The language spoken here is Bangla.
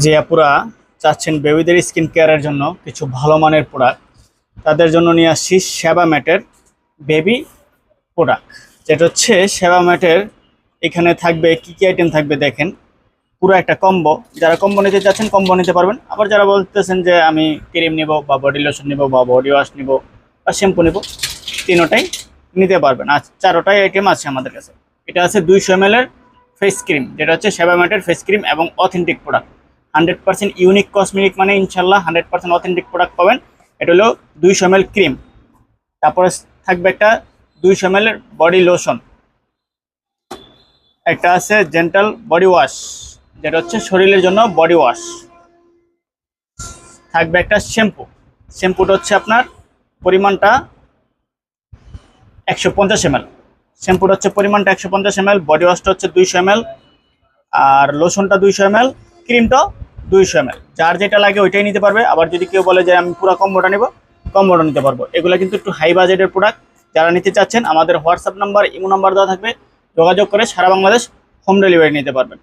যে আপুরা চাচ্ছেন বেবিদের স্কিন কেয়ারের জন্য কিছু ভালো মানের প্রোডাক্ট, তাদের জন্য নিয়ে আসছি সেবা ম্যাটের বেবি প্রোডাক্ট। যেটা হচ্ছে সেবা ম্যাটের, এখানে থাকবে কি কি আইটেম থাকবে দেখেন। পুরো একটা কম্বো, যারা কম্বো নিতে চাচ্ছেন কম্বো নিতে পারবেন। আবার যারা বলতেছেন যে আমি ক্রিম নিব বা বডি লোশন নিব বা বডি ওয়াশ নিব বা শ্যাম্পু নিব, তিনোটাই নিতে পারবেন। আজ চারোটাই আইটেম আছে আমাদের কাছে। এটা আছে 200 ml এর ফেস ক্রিম, যেটা হচ্ছে সেবা ম্যাটের ফেস ক্রিম এবং অথেন্টিক প্রোডাক্ট। 100% ইউনিক কসমেটিক, মানে ইনশাল্লাহ 100% অথেন্টিক প্রোডাক্ট পাবেন। এটা হলো 200 ml ক্রিম। তারপরে থাকবে একটা 200 ml এর বডি লোশন। একটা আছে জেন্টাল বডি ওয়াশ, যেটা হচ্ছে শরীরের জন্য বডি ওয়াশ। থাকবে একটা শ্যাম্পু। শ্যাম্পুটা হচ্ছে আপনার পরিমাণটা 150 ml। শ্যাম্পুটা হচ্ছে পরিমাণটা 150 ml, বডি ওয়াশটা হচ্ছে 200 ml, আর লোশনটা 200 ml, ক্রিমটাও 200 ml। যার যেটা লাগে ওইটাই নিতে পারবে। আবার যদি কেউ বলে যে আমি পুরো কম্বোটা নিব, কম্বোটা নিতে পারবো। এগুলো কিন্তু একটু হাই বাজেটের প্রোডাক্ট। যারা নিতে চাচ্ছেন আমাদের হোয়াটসঅ্যাপ নাম্বার, ইমো নাম্বার দেওয়া থাকবে, যোগাযোগ করে সারা বাংলাদেশ হোম ডেলিভারি নিতে পারবেন।